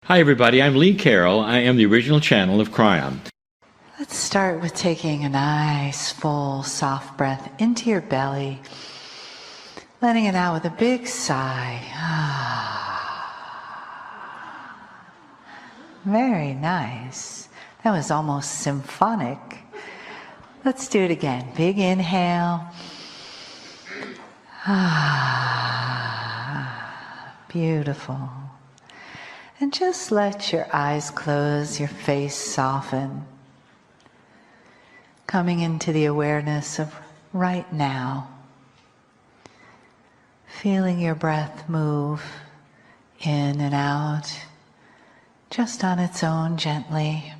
Hi everybody, I'm Lee Carroll. I am the original channel of Kryon. Let's start with taking a nice, full, soft breath into your belly, letting it out with a big sigh. Very nice. That was almost symphonic. Let's do it again. Big inhale. Beautiful. And just let your eyes close, your face soften, coming into the awareness of right now, feeling your breath move in and out, just on its own gently,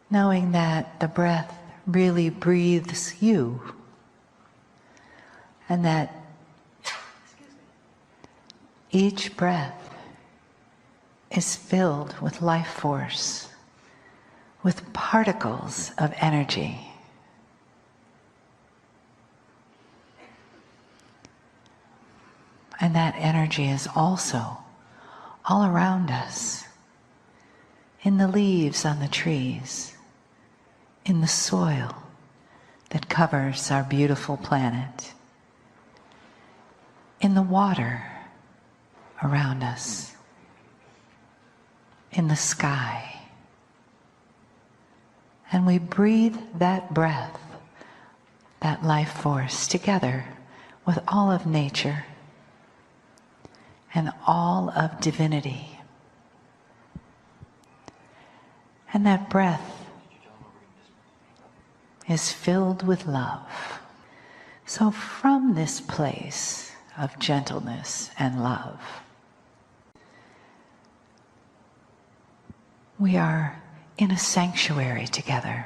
knowing that the breath really breathes you, and that each breath is filled with life force, with particles of energy. And that energy is also all around us, in the leaves on the trees, in the soil that covers our beautiful planet, in the water around us, in the sky. And we breathe that breath, that life force, together with all of nature and all of divinity. And that breath is filled with love. So from this place of gentleness and love, we are in a sanctuary together,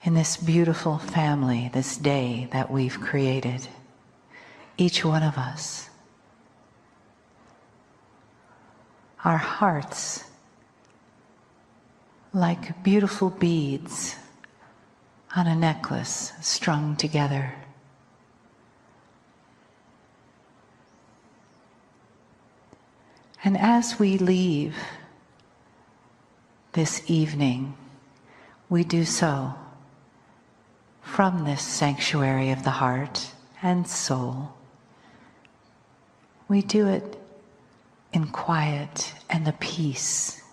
in this beautiful family, this day that we've created, each one of us. Our hearts, like beautiful beads on a necklace strung together. And as we leave this evening, we do so from this sanctuary of the heart and soul. We do it in quiet and the peace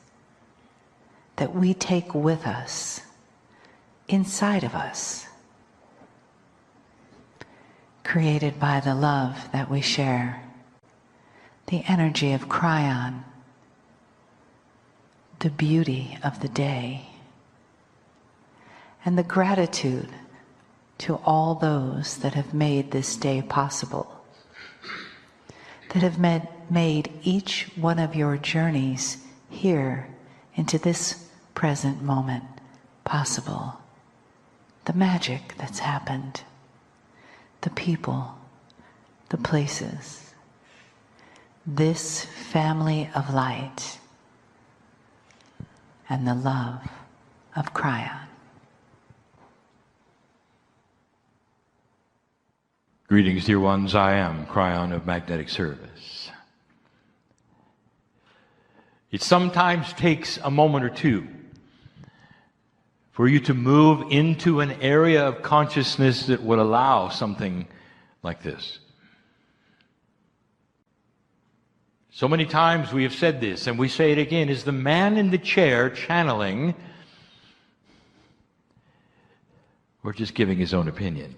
that we take with us, inside of us, created by the love that we share. The energy of Kryon, the beauty of the day, and the gratitude to all those that have made this day possible, that have made each one of your journeys here into this present moment possible. The magic that's happened, the people, the places, this family of light, and the love of Kryon. Greetings, dear ones. I am Kryon of Magnetic Service. It sometimes takes a moment or two for you to move into an area of consciousness that would allow something like this. So many times we have said this, and we say it again: is the man in the chair channeling, or just giving his own opinion?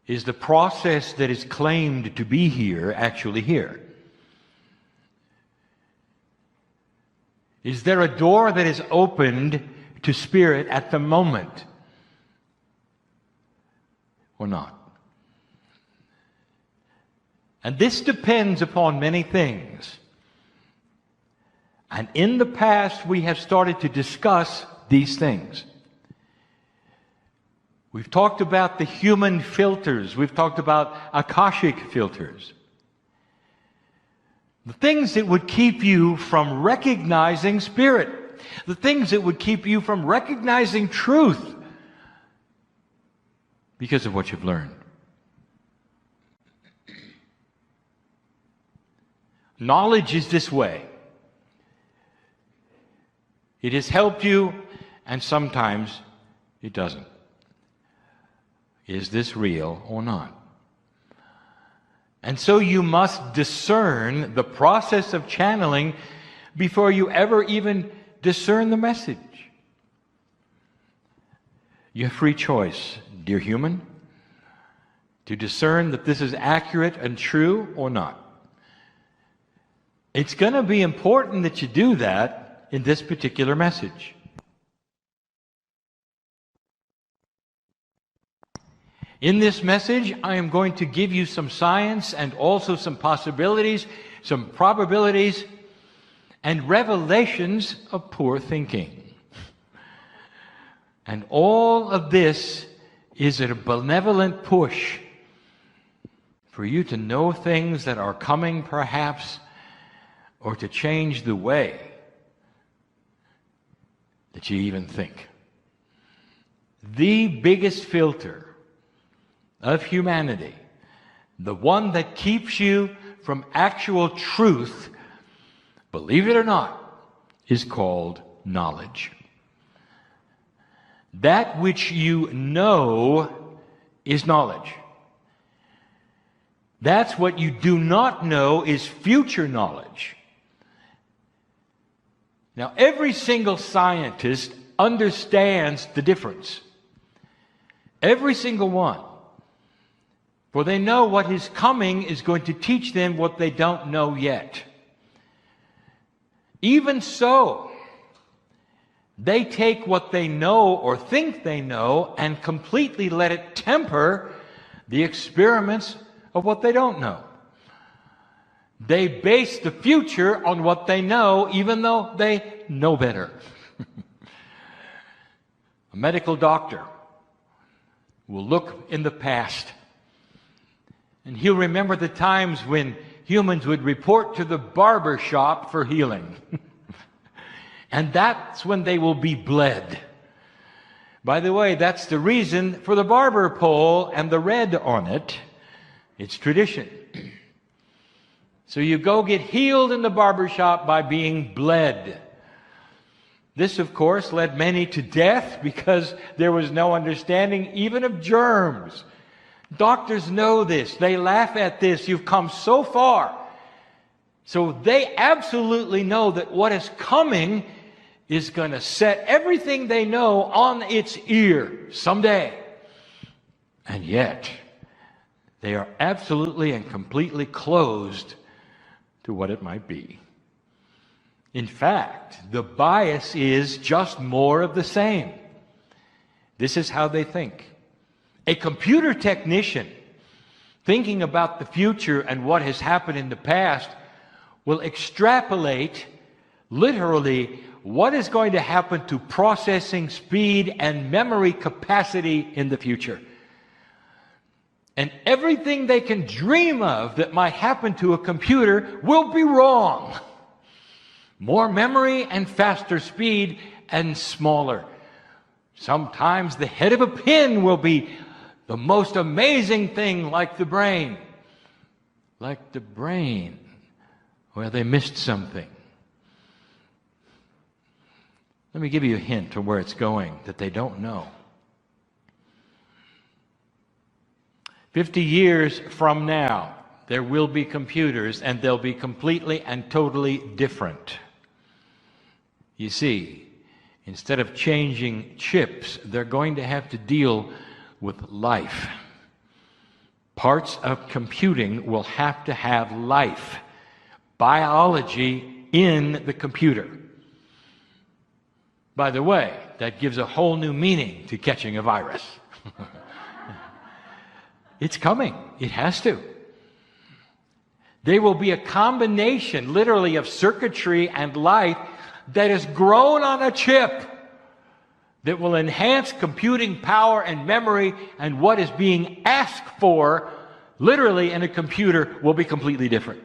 Is the process that is claimed to be here actually here? Is there a door that is opened to spirit at the moment, or not? And this depends upon many things. And in the past, we have started to discuss these things. We've talked about the human filters. We've talked about Akashic filters. The things that would keep you from recognizing spirit. The things that would keep you from recognizing truth because of what you've learned. knowledge is this way. It has helped you, and sometimes it doesn't. Is this real or not? And so you must discern the process of channeling before you ever even discern the message. You have free choice, dear human, to discern that this is accurate and true or not. It's going to be important that you do that in this particular message. In this message, I am going to give you some science and also some possibilities, some probabilities, and revelations of poor thinking. And all of this is a benevolent push for you to know things that are coming, perhaps, or to change the way that you even think. The biggest filter of humanity, the one that keeps you from actual truth, believe it or not, is called knowledge. That which you know is knowledge. That's what you do not know is future knowledge. Now, every single scientist understands the difference. Every single one. For they know what is coming is going to teach them what they don't know yet. Even so, they take what they know or think they know and completely let it temper the experiments of what they don't know. They base the future on what they know, even though they know better. A medical doctor will look in the past, and he'll remember the times when humans would report to the barber shop for healing. And that's when they will be bled. By the way, that's the reason for the barber pole and the red on it. It's tradition. So you go get healed in the barber shop by being bled. This, of course, led many to death because there was no understanding even of germs. Doctors know this. They laugh at this. You've come so far. So they absolutely know that what is coming is going to set everything they know on its ear someday. And yet, they are absolutely and completely closed to what it might be. In fact, the bias is just more of the same. This is how they think. A computer technician thinking about the future and what has happened in the past will extrapolate literally what is going to happen to processing speed and memory capacity in the future. And everything they can dream of that might happen to a computer will be wrong. More memory and faster speed and smaller. Sometimes the head of a pin will be the most amazing thing, like the brain. Like the brain, where they missed something. Let me give you a hint of where it's going that they don't know. 50 years from now, there will be computers, and they'll be completely and totally different. You see, instead of changing chips, they're going to have to deal with life. Parts of computing will have to have life, biology in the computer. By the way, that gives a whole new meaning to catching a virus. It's coming. It has to. There will be a combination, literally, of circuitry and life that is grown on a chip that will enhance computing power and memory, and what is being asked for, literally, in a computer will be completely different.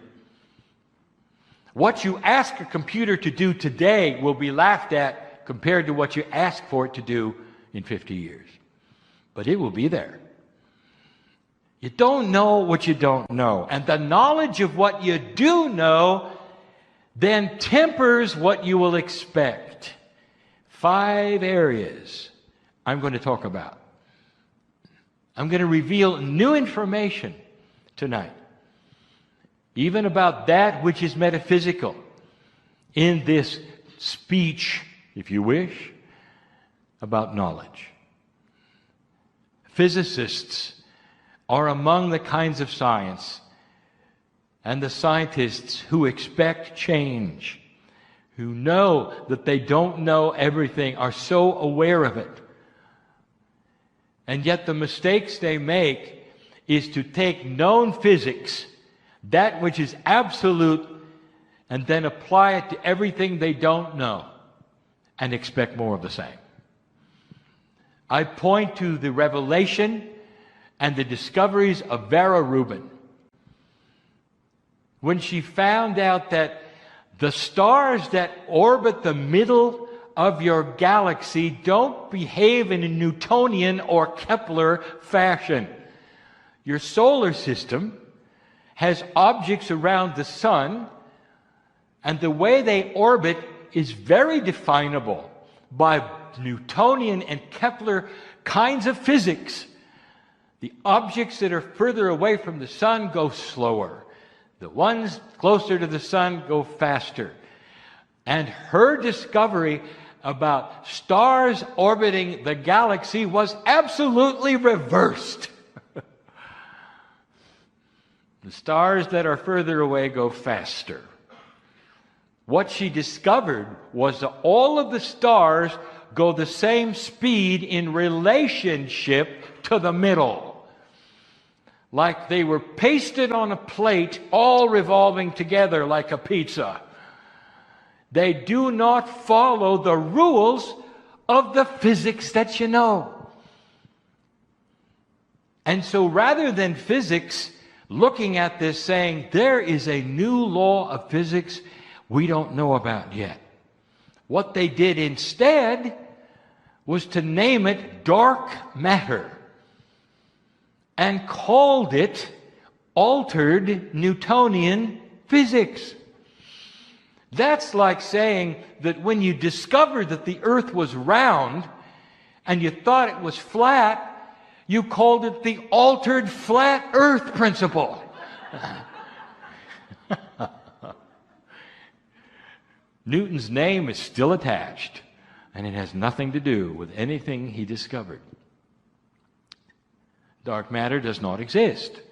What you ask a computer to do today will be laughed at compared to what you ask for it to do in 50 years. But it will be there. You don't know what you don't know. And the knowledge of what you do know then tempers what you will expect. 5 areas I'm going to talk about. I'm going to reveal new information tonight, even about that which is metaphysical in this speech, if you wish, about knowledge. Physicists are among the kinds of science and the scientists who expect change, who know that they don't know everything, are so aware of it. And yet the mistakes they make is to take known physics, that which is absolute, and then apply it to everything they don't know and expect more of the same. I point to the revelation and the discoveries of Vera Rubin, when she found out that the stars that orbit the middle of your galaxy don't behave in a Newtonian or Kepler fashion. Your solar system has objects around the sun, and the way they orbit is very definable by Newtonian and Kepler kinds of physics. The objects that are further away from the sun go slower. The ones closer to the sun go faster. And her discovery about stars orbiting the galaxy was absolutely reversed. The stars that are further away go faster. What she discovered was that all of the stars go the same speed in relationship to the middle. Like they were pasted on a plate, all revolving together like a pizza. They do not follow the rules of the physics that you know. And so rather than physics looking at this saying, there is a new law of physics we don't know about yet, what they did instead was to name it dark matter, and called it altered Newtonian physics. That's like saying that when you discovered that the earth was round and you thought it was flat, you called it the altered flat earth principle. Newton's name is still attached, and it has nothing to do with anything he discovered. Dark matter does not exist.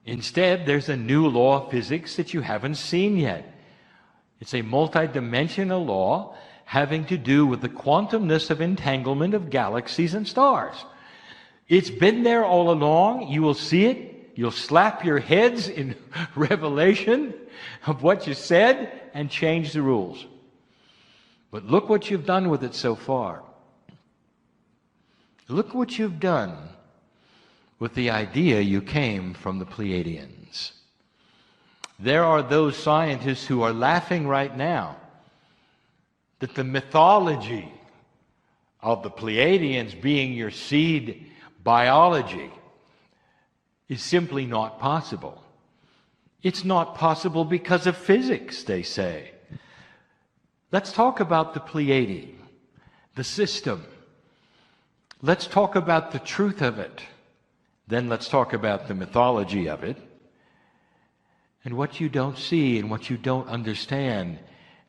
Instead, there's a new law of physics that you haven't seen yet. It's a multidimensional law having to do with the quantumness of entanglement of galaxies and stars. It's been there all along. You will see it. You'll slap your heads in revelation of what you said and change the rules. But look what you've done with it so far. Look what you've done with the idea you came from the Pleiadians. There are those scientists who are laughing right now that the mythology of the Pleiadians being your seed biology is simply not possible. It's not possible because of physics, they say. Let's talk about the Pleiadi, the system. Let's talk about the truth of it. Then let's talk about the mythology of it, and what you don't see and what you don't understand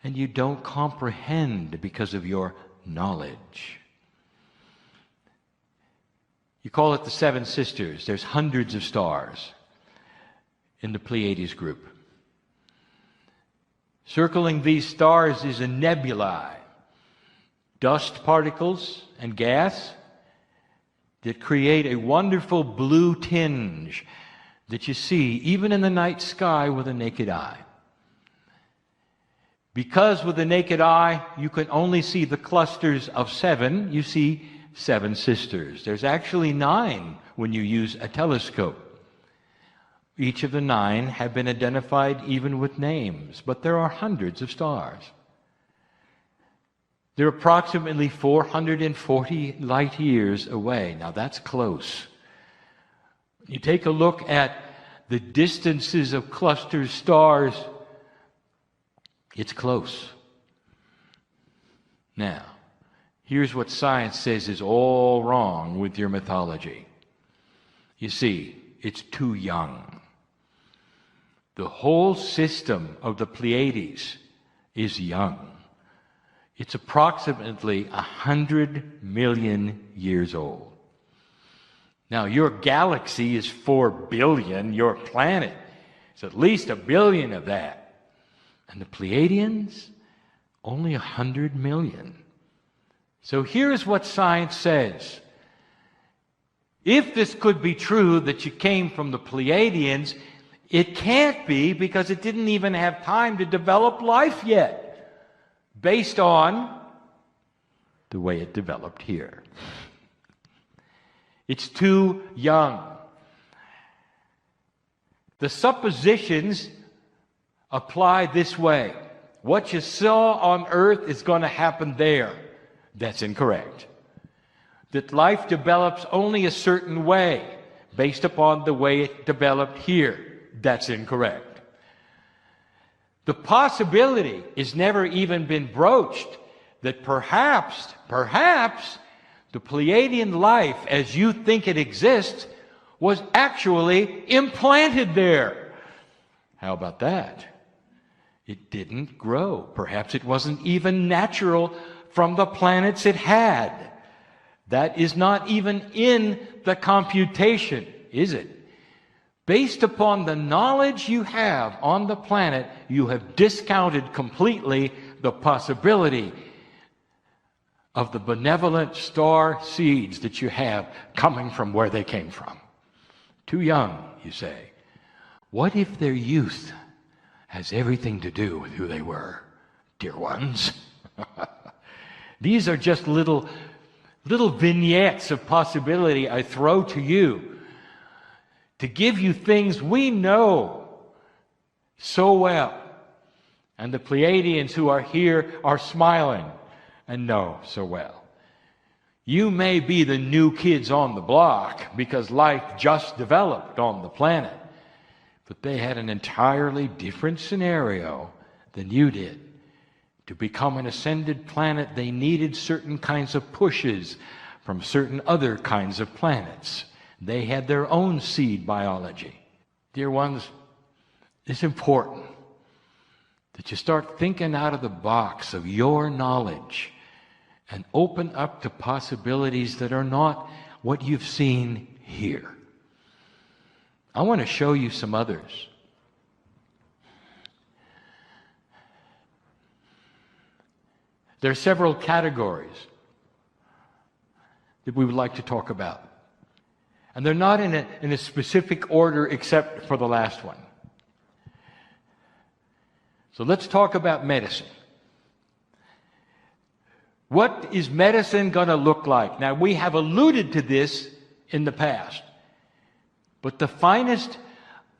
and you don't comprehend because of your knowledge. You call it the Seven Sisters. There's hundreds of stars in the Pleiades group. Circling these stars is a nebulae, dust particles and gas that create a wonderful blue tinge that you see even in the night sky with a naked eye. Because with the naked eye you can only see the clusters of 7, you see 7 sisters. There's actually 9 when you use a telescope. Each of the 9 have been identified even with names, but there are hundreds of stars. They're approximately 440 light years away. Now that's close. You take a look at the distances of cluster stars, it's close. Now, here's what science says is all wrong with your mythology. You see, it's too young. The whole system of the Pleiades is young. It's approximately 100 million years old. Now, your galaxy is 4 billion. Your planet is at least 1 billion of that. And the Pleiadians, only 100 million. So here's what science says. If this could be true that you came from the Pleiadians, it can't be because it didn't even have time to develop life yet, based on the way it developed here. It's too young. The suppositions apply this way. What you saw on Earth is going to happen there. That's incorrect. That life develops only a certain way based upon the way it developed here. That's incorrect. The possibility has never even been broached that perhaps the Pleiadian life as you think it exists was actually implanted there. How about that? It didn't grow. Perhaps it wasn't even natural from the planets it had. That is not even in the computation, is it? Based upon the knowledge you have on the planet, you have discounted completely the possibility of the benevolent star seeds that you have coming from where they came from. Too young, you say. What if their youth has everything to do with who they were, dear ones? These are just little vignettes of possibility I throw to you to give you things we know so well. And the Pleiadians who are here are smiling and know so well. You may be the new kids on the block because life just developed on the planet, but they had an entirely different scenario than you did. To become an ascended planet, they needed certain kinds of pushes from certain other kinds of planets. They had their own seed biology. Dear ones, it's important that you start thinking out of the box of your knowledge and open up to possibilities that are not what you've seen here. I want to show you some others. There are several categories that we would like to talk about. And they're not in a specific order except for the last one. So let's talk about medicine. What is medicine going to look like? Now, we have alluded to this in the past. But the finest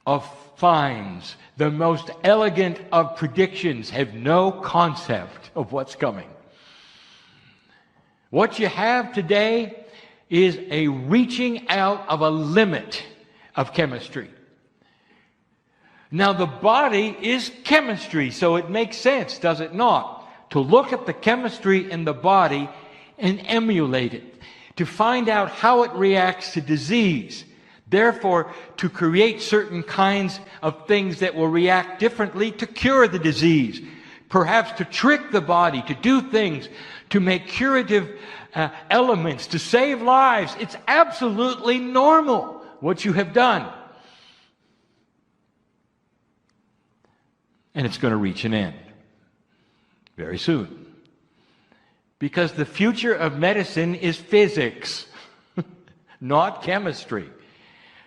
of finds, the most elegant of predictions, have no concept of what's coming. What you have today is a reaching out of a limit of chemistry. Now, the body is chemistry, so it makes sense, does it not, to look at the chemistry in the body and emulate it, to find out how it reacts to disease. Therefore, to create certain kinds of things that will react differently to cure the disease. Perhaps to trick the body, to do things, to make curative elements, to save lives. It's absolutely normal what you have done. And it's going to reach an end very soon. Because the future of medicine is physics, not chemistry.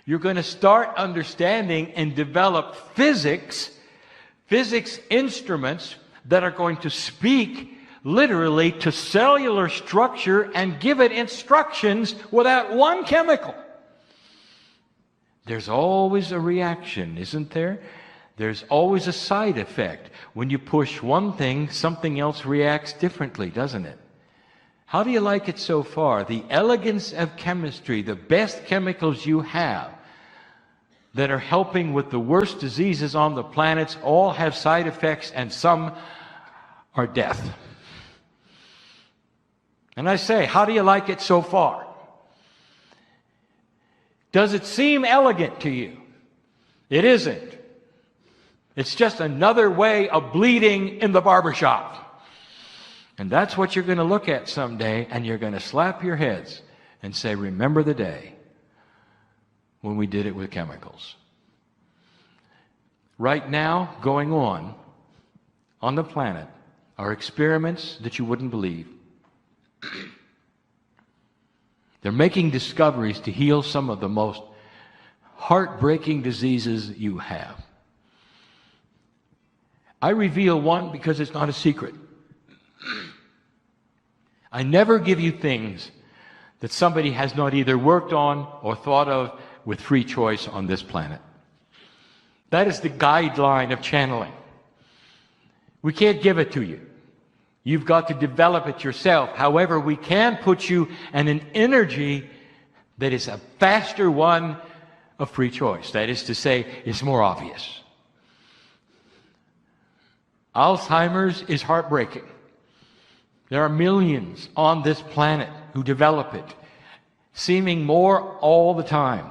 You're going to start understanding and develop physics instruments that are going to speak literally to cellular structure and give it instructions without one chemical. There's always a reaction, isn't there? There's always a side effect. When you push one thing, something else reacts differently, doesn't it? How do you like it so far? The elegance of chemistry, the best chemicals you have, that are helping with the worst diseases on the planet all have side effects, and some are death. And I say, how do you like it so far? Does it seem elegant to you? It isn't. It's just another way of bleeding in the barbershop. And that's what you're going to look at someday, and you're going to slap your heads and say, remember the day when we did it with chemicals. Right now, going on the planet, are experiments that you wouldn't believe. They're making discoveries to heal some of the most heartbreaking diseases you have. I reveal one because it's not a secret. I never give you things that somebody has not either worked on or thought of with free choice on this planet. That is the guideline of channeling. We can't give it to you. You've got to develop it yourself. However, we can put you in an energy that is a faster one of free choice. That is to say, it's more obvious. Alzheimer's is heartbreaking. There are millions on this planet who develop it, seeming more all the time.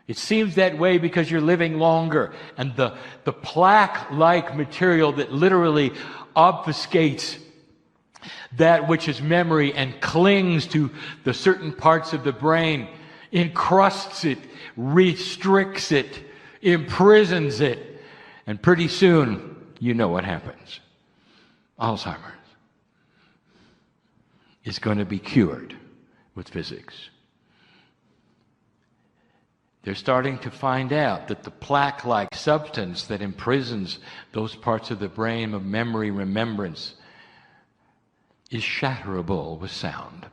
It seems that way because you're living longer, and the plaque-like material that literally obfuscates that which is memory and clings to the certain parts of the brain, encrusts it, restricts it, imprisons it, and pretty soon you know what happens. Alzheimer's is going to be cured with physics. They're starting to find out that the plaque-like substance that imprisons those parts of the brain of memory, remembrance, is shatterable with sound.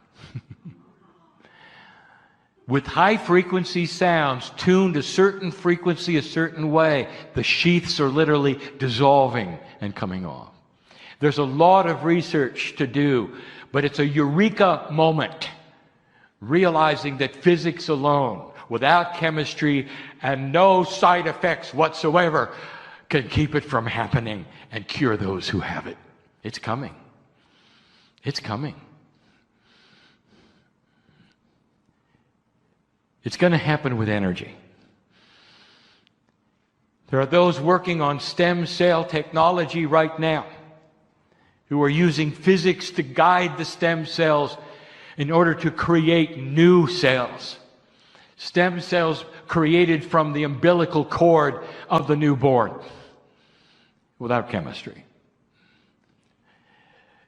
With high-frequency sounds tuned a certain frequency a certain way, the sheaths are literally dissolving and coming off. There's a lot of research to do, but it's a eureka moment, realizing that physics alone, without chemistry and no side effects whatsoever, can keep it from happening and cure those who have it. It's coming. It's coming. It's going to happen with energy. There are those working on stem cell technology right now who are using physics to guide the stem cells in order to create new cells. Stem cells created from the umbilical cord of the newborn without chemistry.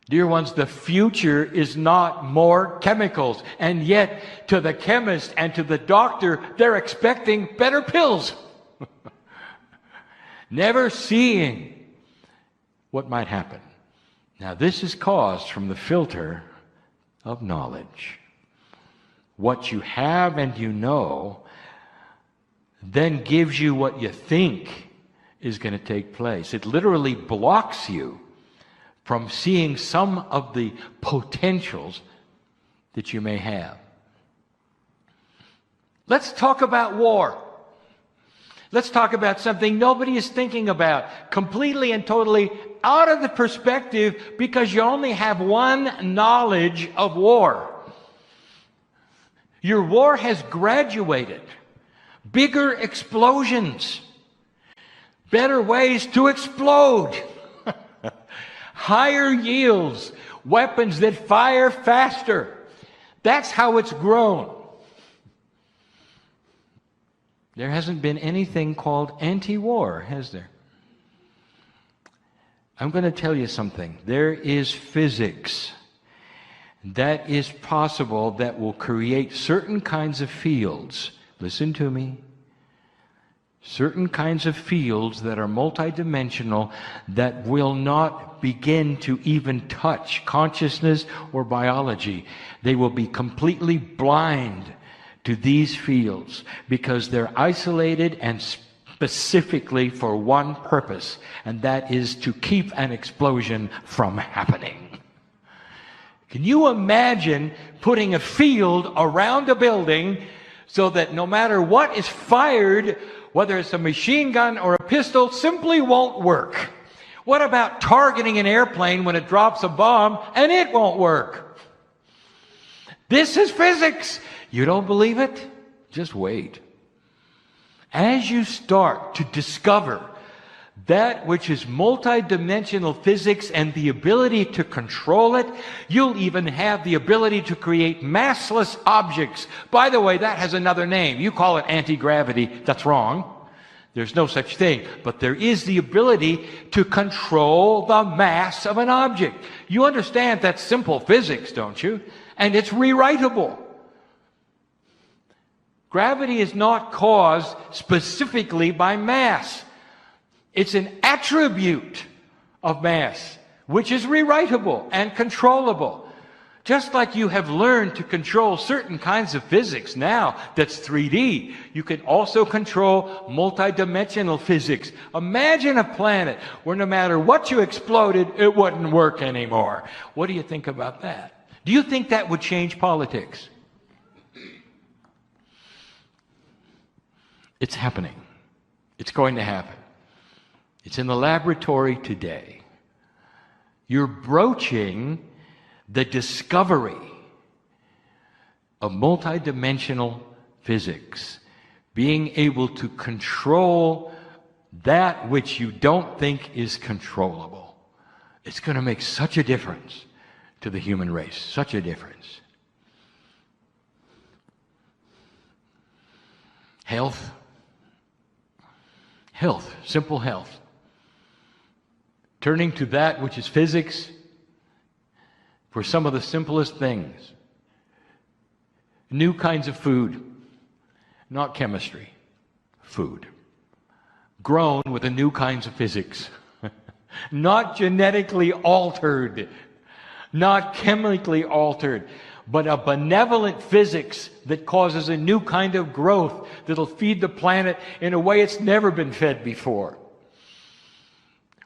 Dear ones, the future is not more chemicals. And yet, to the chemist and to the doctor, they're expecting better pills. Never seeing what might happen. Now, this is caused from the filter of knowledge. What you have and you know then gives you what you think is going to take place. It literally blocks you from seeing some of the potentials that you may have. Let's talk about war. Let's talk about something nobody is thinking about, completely and totally out of the perspective because you only have one knowledge of war. Your war has graduated. Bigger explosions. Better ways to explode. Higher yields. Weapons that fire faster. That's how it's grown. There hasn't been anything called anti-war, has there? I'm going to tell you something. There is physics that is possible that will create certain kinds of fields. Listen to me. Certain kinds of fields that are multidimensional that will not begin to even touch consciousness or biology. They will be completely blind to these fields because they're isolated and specifically for one purpose, and that is to keep an explosion from happening. Can you imagine putting a field around a building so that no matter what is fired, whether it's a machine gun or a pistol, simply won't work. What about targeting an airplane when it drops a bomb and it won't work? This is physics. You don't believe it? Just wait. As you start to discover that which is multidimensional physics and the ability to control it, you'll even have the ability to create massless objects. By the way, that has another name. You call it anti-gravity. That's wrong. There's no such thing. But there is the ability to control the mass of an object. You understand that's simple physics, don't you? And it's rewritable. Gravity is not caused specifically by mass. It's an attribute of mass, which is rewritable and controllable. Just like you have learned to control certain kinds of physics now that's 3D, you can also control multidimensional physics. Imagine a planet where no matter what you exploded, it wouldn't work anymore. What do you think about that? Do you think that would change politics? It's happening. It's going to happen. It's in the laboratory today. You're broaching the discovery of multidimensional physics, being able to control that which you don't think is controllable. It's going to make such a difference to the human race, such a difference. Health, simple health. Turning to that which is physics for some of the simplest things. New kinds of food, not chemistry, food. Grown with the new kinds of physics. Not genetically altered, not chemically altered, but a benevolent physics that causes a new kind of growth that'll feed the planet in a way it's never been fed before.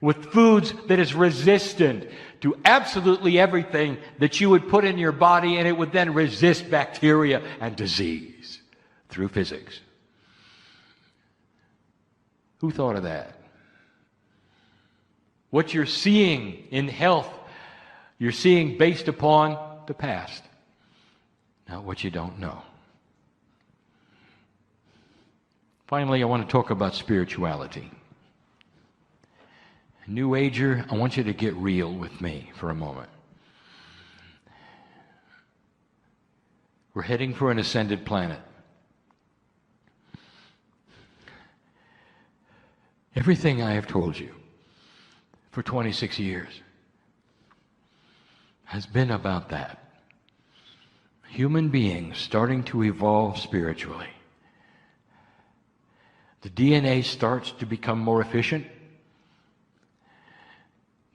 With foods that is resistant to absolutely everything that you would put in your body, and it would then resist bacteria and disease through physics. Who thought of that? What you're seeing in health, you're seeing based upon the past, not what you don't know. Finally, I want to talk about spirituality. New Ager, I want you to get real with me for a moment. We're heading for an ascended planet. Everything I have told you for 26 years has been about that. Human beings starting to evolve spiritually. The DNA starts to become more efficient.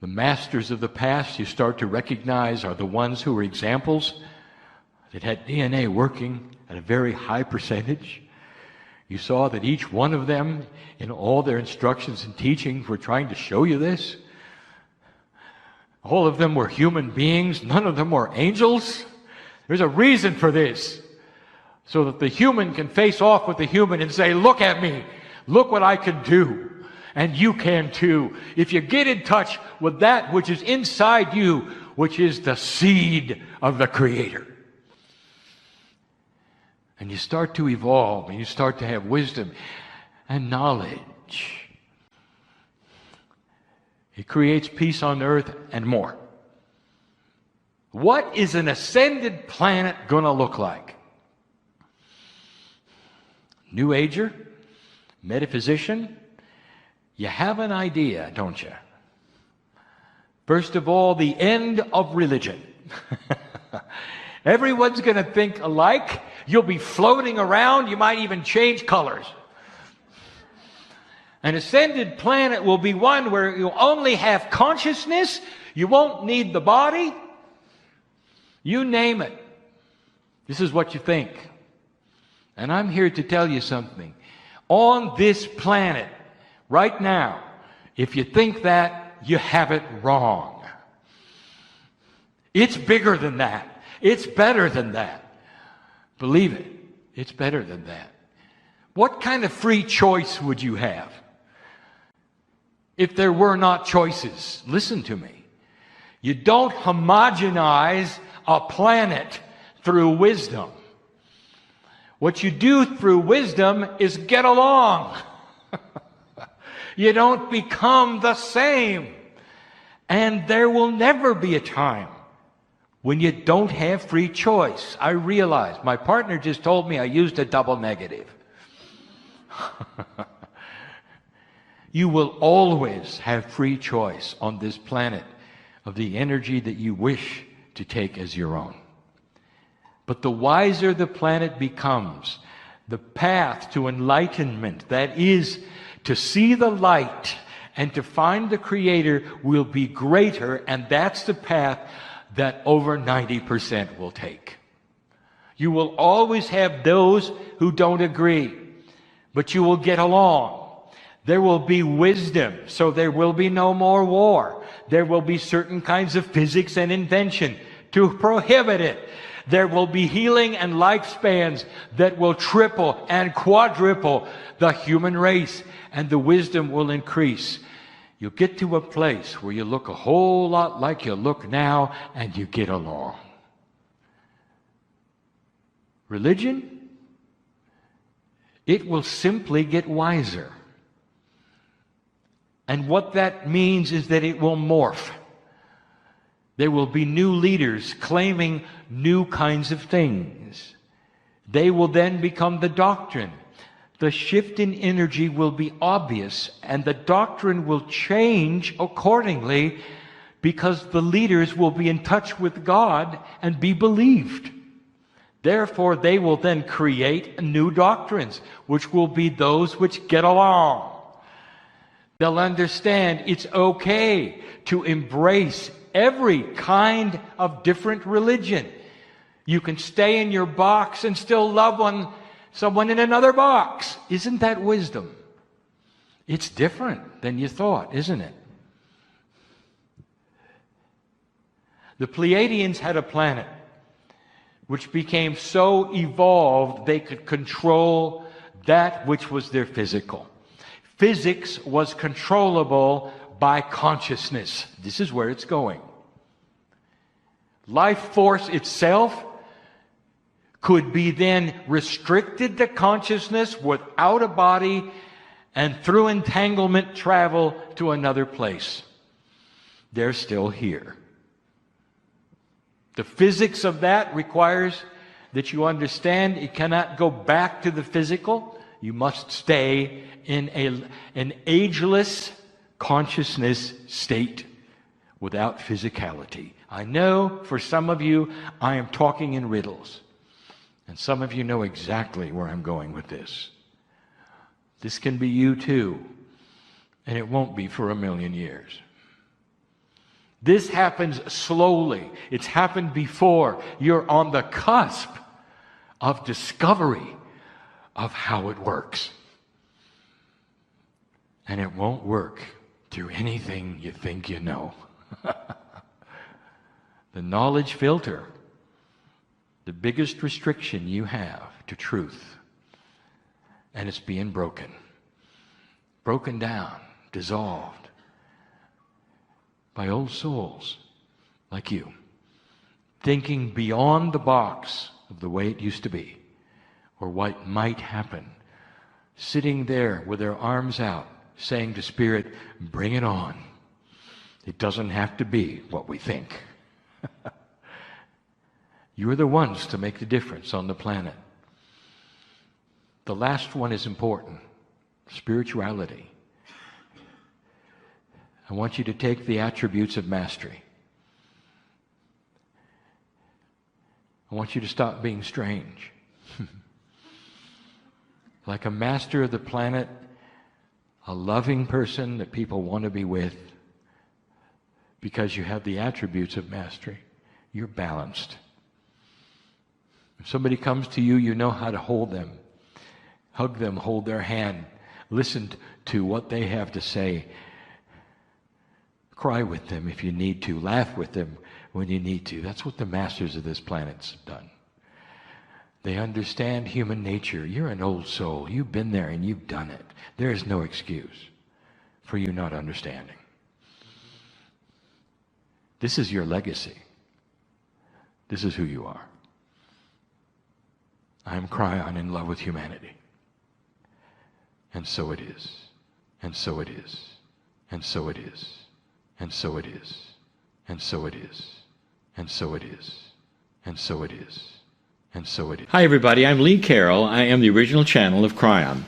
The masters of the past you start to recognize are the ones who were examples that had DNA working at a very high percentage. You saw that each one of them, in all their instructions and teachings, were trying to show you this. All of them were human beings. None of them were angels. There's a reason for this, so that the human can face off with the human and say, look at me. Look what I can do. And you can too, if you get in touch with that which is inside you, which is the seed of the Creator. And you start to evolve, and you start to have wisdom and knowledge. It creates peace on earth and more. What is an ascended planet going to look like? New Ager, metaphysician, you have an idea, don't you? First of all, the end of religion. Everyone's going to think alike. You'll be floating around. You might even change colors. An ascended planet will be one where you'll only have consciousness. You won't need the body. You name it. This is what you think. And I'm here to tell you something. On this planet, right now, if you think that, you have it wrong. It's bigger than that. It's better than that. Believe it. It's better than that. What kind of free choice would you have if there were not choices? Listen to me. You don't homogenize a planet through wisdom. What you do through wisdom is get along. You don't become the same. And there will never be a time when you don't have free choice. I realize my partner just told me I used a double negative. You will always have free choice on this planet of the energy that you wish to take as your own. But the wiser the planet becomes, the path to enlightenment, that is, to see the light and to find the Creator, will be greater, and that's the path that over 90% will take. You will always have those who don't agree, but you will get along. There will be wisdom, so there will be no more war. There will be certain kinds of physics and invention to prohibit it. There will be healing and lifespans that will triple and quadruple the human race, and the wisdom will increase. You'll get to a place where you look a whole lot like you look now, and you get along. Religion? It will simply get wiser. And what that means is that it will morph. There will be new leaders claiming new kinds of things. They will then become the doctrine. The shift in energy will be obvious, and the doctrine will change accordingly, because the leaders will be in touch with God and be believed. Therefore, they will then create new doctrines, which will be those which get along. They'll understand it's okay to embrace every kind of different religion. You can stay in your box and still love someone in another box. Isn't that wisdom? It's different than you thought, isn't it? The Pleiadians had a planet which became so evolved they could control that which was their physical. Physics was controllable by consciousness. This is where it's going. Life force itself could be then restricted to consciousness without a body, and through entanglement travel to another place. They're still here. The physics of that requires that you understand it cannot go back to the physical. You must stay in an ageless consciousness state without physicality. I know for some of you, I am talking in riddles. And some of you know exactly where I'm going with this. This can be you too. And it won't be for 1,000,000 years. This happens slowly. It's happened before. You're on the cusp of discovery of how it works. And it won't work through anything you think you know. The knowledge filter, the biggest restriction you have to truth, and it's being broken down, dissolved by old souls like you, thinking beyond the box of the way it used to be or what might happen, sitting there with their arms out, saying to Spirit, bring it on. It doesn't have to be what we think. You're the ones to make the difference on the planet. The last one is important. Spirituality. I want you to take the attributes of mastery. I want you to stop being strange. Like a master of the planet, a loving person that people want to be with, because you have the attributes of mastery. You're balanced. If somebody comes to you, you know how to hold them, hug them, hold their hand, listen to what they have to say, cry with them if you need to, laugh with them when you need to. That's what the masters of this planet have done. They understand human nature. You're an old soul. You've been there and you've done it. There is no excuse for you not understanding. This is your legacy. This is who you are. I am Kryon in love with humanity. And so it is. And so it is. And so it is. And so it is. And so it is. And so it is. And so it is. And so it is. Hi everybody, I'm Lee Carroll. I am the original channel of Kryon.